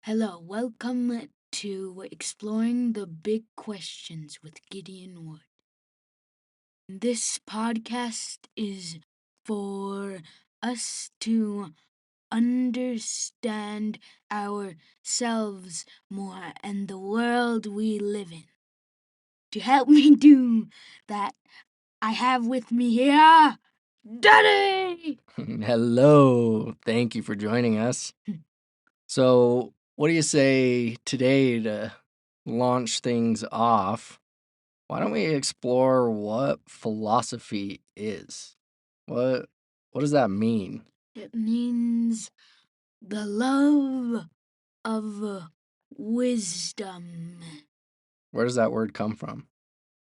Hello, welcome to Exploring the Big Questions with Gideon Wood. This podcast is for us to understand ourselves more and the world we live in. To help me do that, I have with me here Daddy! Hello. Thank you for joining us. So, what do you say today to launch things off? Why don't we explore what philosophy is? What what does that mean? It means the love of wisdom. Where does that word come from?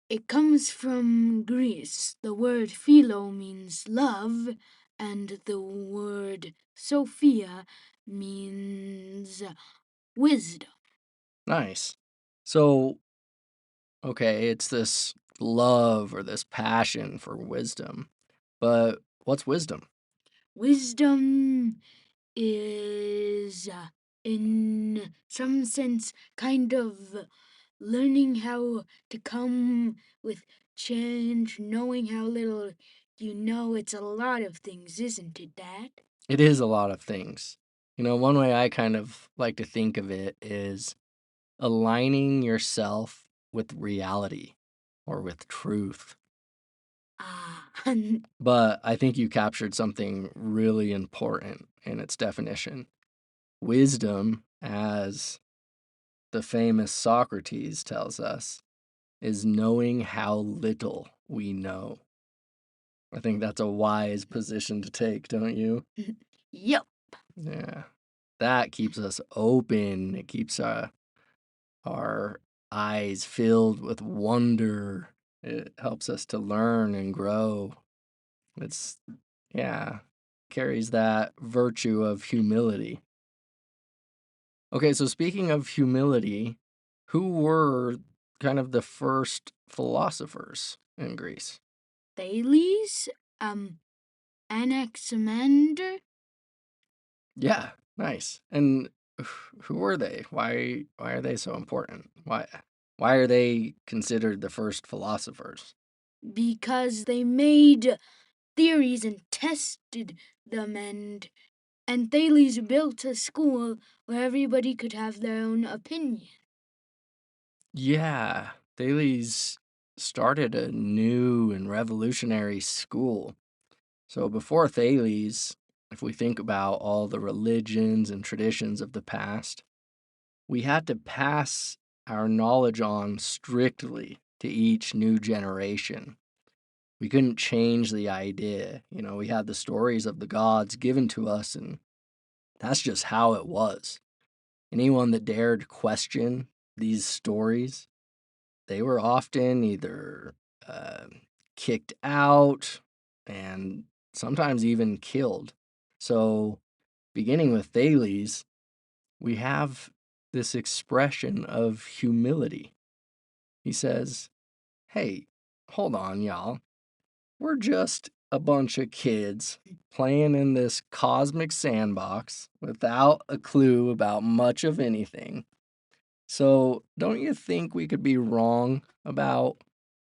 It comes from Greece. The word philo means love, and the word Sophia means wisdom. Nice. So, okay, it's this love or this passion for wisdom. But what's wisdom? Wisdom is, in some sense, kind of learning how to come with change, knowing how little you know. It's a lot of things, isn't it, Dad? It is a lot of things. One way I kind of like to think of it is aligning yourself with reality or with truth. Ah, But I think you captured something really important in its definition. Wisdom, as the famous Socrates tells us, is knowing how little we know. I think that's a wise position to take, don't you? yep. Yeah. That keeps us open. It keeps our eyes filled with wonder. It helps us to learn and grow. It's, yeah, carries that virtue of humility. Okay, so speaking of humility, who were kind of the first philosophers in Greece? Thales, Anaximander, Yeah, nice. And who were they? Why are they so important? Why are they considered the first philosophers? because they made theories and tested them, and Thales built a school where everybody could have their own opinion. Yeah, Thales started a new and revolutionary school. So before Thales, if we think about all the religions and traditions of the past, we had to pass our knowledge on strictly to each new generation. We couldn't change the idea. We had the stories of the gods given to us, and that's just how it was. Anyone that dared question these stories, they were often either uh, kicked out and sometimes even killed. So, beginning with Thales, we have this expression of humility. He says, "Hey, hold on, y'all. We're just a bunch of kids playing in this cosmic sandbox without a clue about much of anything. So, don't you think we could be wrong about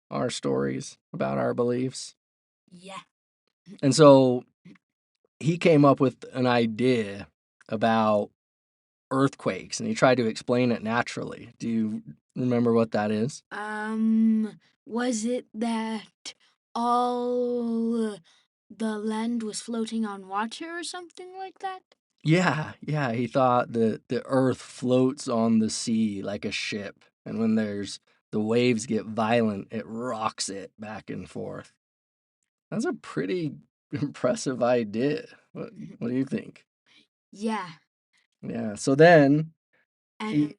our stories, about our beliefs?" Yeah. And so he came up with an idea about earthquakes and he tried to explain it naturally. Do you remember what that is? Was it that all the land was floating on water or something like that? Yeah, he thought that the earth floats on the sea like a ship, and when the waves get violent, it rocks it back and forth. That's a pretty impressive idea. What do you think? Yeah. Yeah, so then he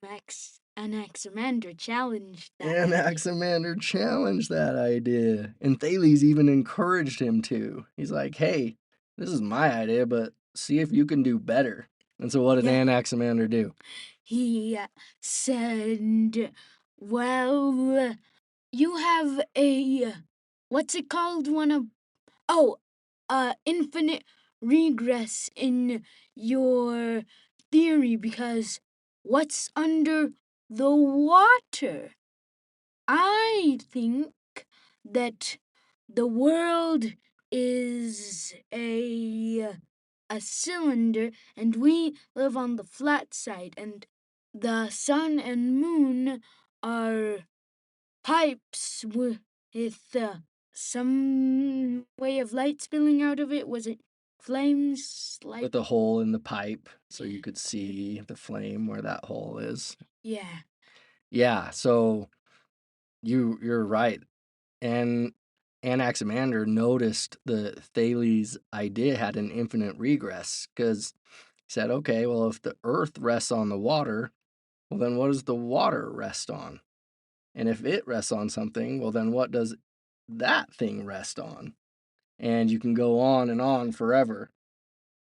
Anaximander challenged that idea. Anaximander challenged that idea, and Thales even encouraged him to. He's like, "Hey, this is my idea, but see if you can do better." And so what did Yeah. Anaximander do? He said, well, you have a, what's it called? Infinite regress in your theory because what's under the water? I think that the world is a cylinder and we live on the flat side, and the sun and moon are pipes with some way of light spilling out of it. Was it flames? Like, With a hole in the pipe so yeah. you could see the flame where that hole is. Yeah. Yeah, so you're right. And Anaximander noticed the Thales idea had an infinite regress because he said, okay, well, if the earth rests on the water, well, then what does the water rest on? And if it rests on something, well, then what does that thing rest on? And you can go on forever.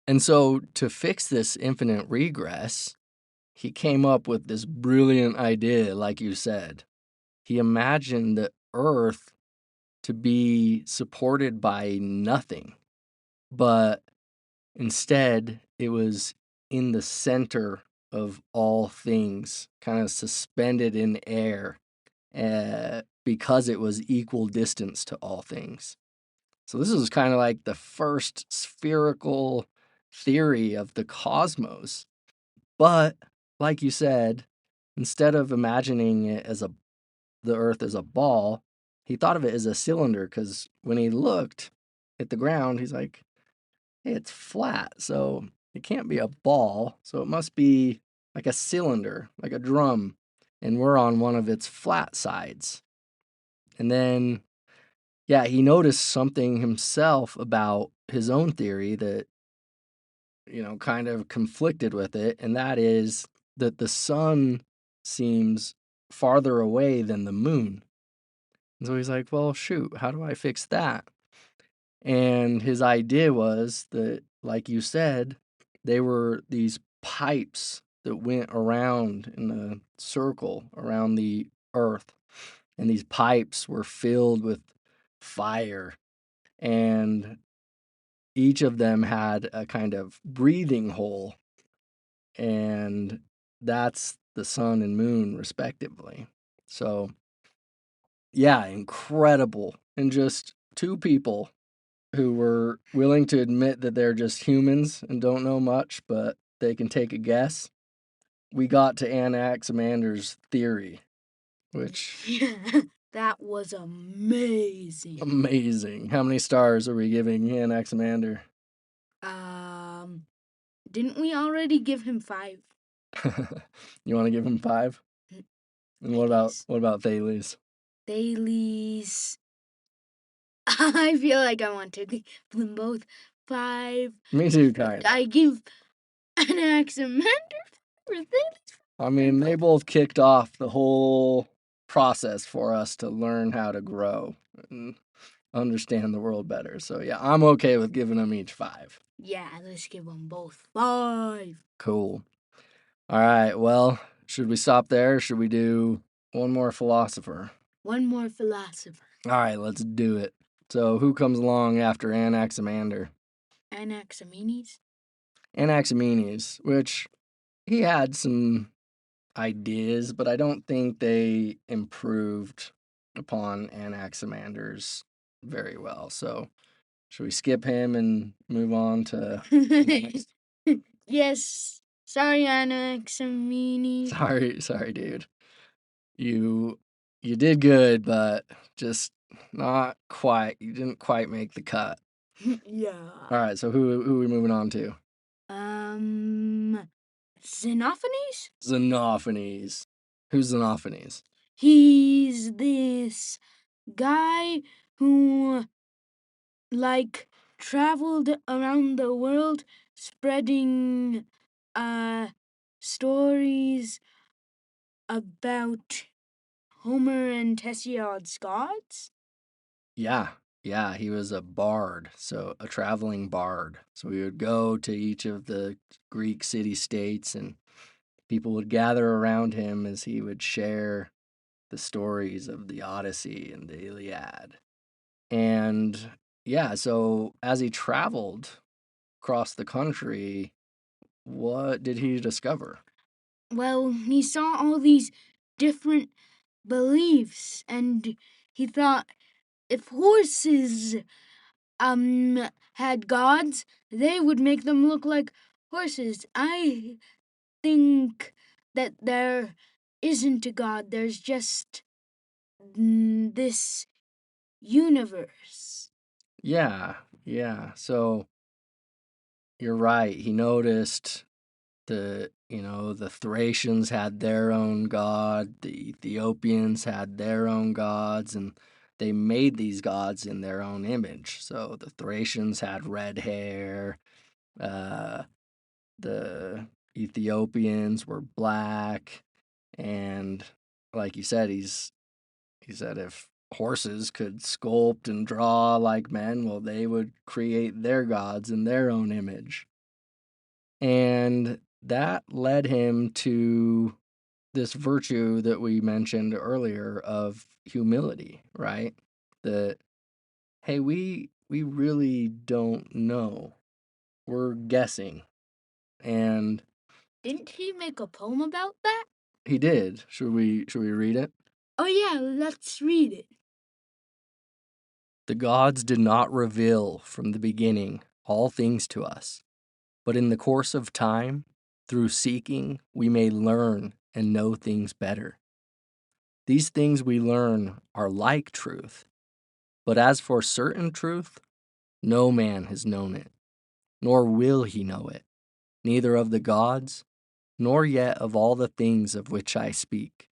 And so to fix this infinite regress, he came up with this brilliant idea, like you said. He imagined the earth to be supported by nothing, but instead it was in the center of all things, kind of suspended in air, because it was equal distance to all things. So this is kind of like the first spherical theory of the cosmos. But like you said, instead of imagining it as the earth as a ball, he thought of it as a cylinder because when he looked at the ground, he's like, hey, it's flat, so it can't be a ball, so it must be like a cylinder, like a drum, and we're on one of its flat sides. And then, yeah, he noticed something himself about his own theory that, kind of conflicted with it, and that is that the sun seems farther away than the moon. And so he's like, well, shoot, how do I fix that? And his idea was that, like you said, they were these pipes that went around in a circle around the earth. And these pipes were filled with fire. And each of them had a kind of breathing hole. And that's the sun and moon, respectively. So, yeah, incredible. And just two people who were willing to admit that they're just humans and don't know much, but they can take a guess. We got to Anaximander's theory, which Yeah, that was amazing. amazing. How many stars are we giving Anaximander? Um, didn't we already give him 5? You want to give him 5? And I guess. what about Thales? Thales. I feel like I want to give them both 5. Me too, kind of. I give an Anaximander for Thales. I mean, they both kicked off the whole process for us to learn how to grow and understand the world better. So, yeah, I'm okay with giving them each 5. Yeah, let's give them both 5. Cool. All right, well, should we stop there? Or should we do one more philosopher? One more philosopher. All right, let's do it. So, who comes along after Anaximander? Anaximenes. Anaximenes, which he had some ideas, but I don't think they improved upon Anaximander's very well. So, should we skip him and move on to the next? Yes. Sorry, Anaximenes. Sorry, dude. You did good, but just not quite. You didn't quite make the cut. Yeah. All right, so who are we moving on to? Xenophanes? Xenophanes. Who's Xenophanes? He's this guy who, like, traveled around the world spreading stories about Homer and Hesiod's gods. Yeah, he was a bard, so a traveling bard. So we would go to each of the Greek city states and people would gather around him as he would share the stories of the Odyssey and the Iliad. And yeah, so as he traveled across the country, what did he discover? well, he saw all these different beliefs, and he thought if horses had gods, they would make them look like horses. I think that there isn't a god. There's just this universe. Yeah, so you're right. He noticed the Thracians had their own god, the Ethiopians had their own gods, and they made these gods in their own image. So the Thracians had red hair, uh, the Ethiopians were black, and like you said, he said if horses could sculpt and draw like men, well, they would create their gods in their own image. And that led him to this virtue that we mentioned earlier of humility, right? That, hey, we really don't know. We're guessing. And Didn't he make a poem about that? he did. Should we read it? Oh, yeah, let's read it. The gods did not reveal from the beginning all things to us, but in the course of time, through seeking, we may learn and know things better. These things we learn are like truth, but as for certain truth, no man has known it, nor will he know it, neither of the gods, nor yet of all the things of which I speak.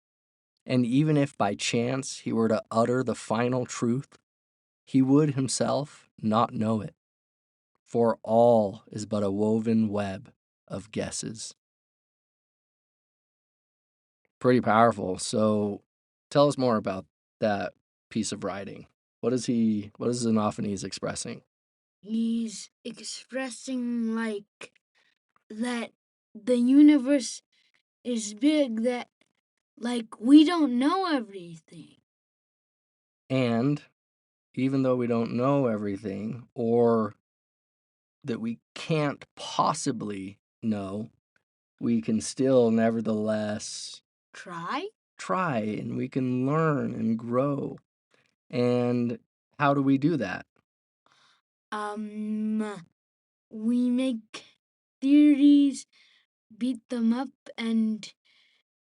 And even if by chance he were to utter the final truth, he would himself not know it, for all is but a woven web of guesses. Pretty powerful. So tell us more about that piece of writing. What is Xenophanes expressing? He's expressing like that the universe is big, that like we don't know everything. And even though we don't know everything, or that we can't possibly know, we can still nevertheless Try? try, and we can learn and grow. And how do we do that? We make theories, beat them up, and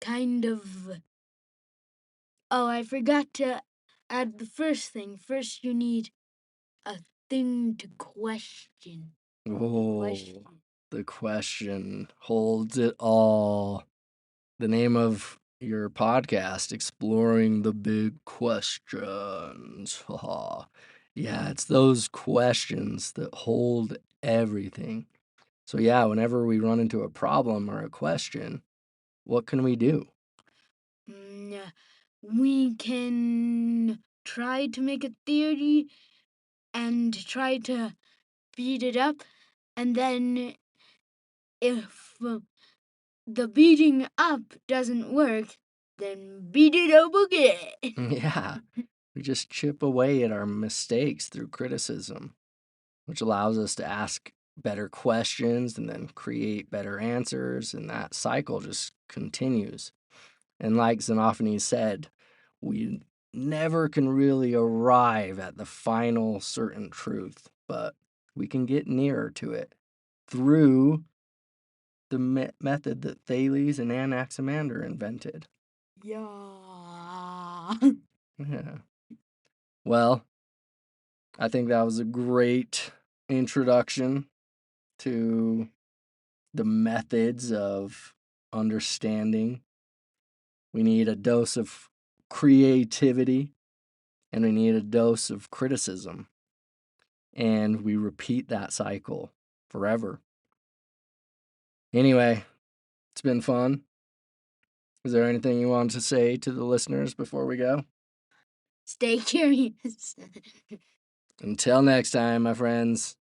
kind of. Oh, I forgot to add the first thing. First, you need a thing to question. Oh, the question holds it all. The name of your podcast, Exploring the Big Questions. Yeah, it's those questions that hold everything. So, yeah, whenever we run into a problem or a question, what can we do? We can try to make a theory and try to beat it up, and then if the beating up doesn't work, then beat it up again. Yeah, we just chip away at our mistakes through criticism, which allows us to ask better questions and then create better answers, and that cycle just continues. And like Xenophanes said, we never can really arrive at the final certain truth, but we can get nearer to it through the method that Thales and Anaximander invented. Yeah. Yeah. Well, I think that was a great introduction to the methods of understanding. We need a dose of creativity and we need a dose of criticism. And we repeat that cycle forever. Anyway, it's been fun. Is there anything you want to say to the listeners before we go? Stay curious. Until next time, my friends.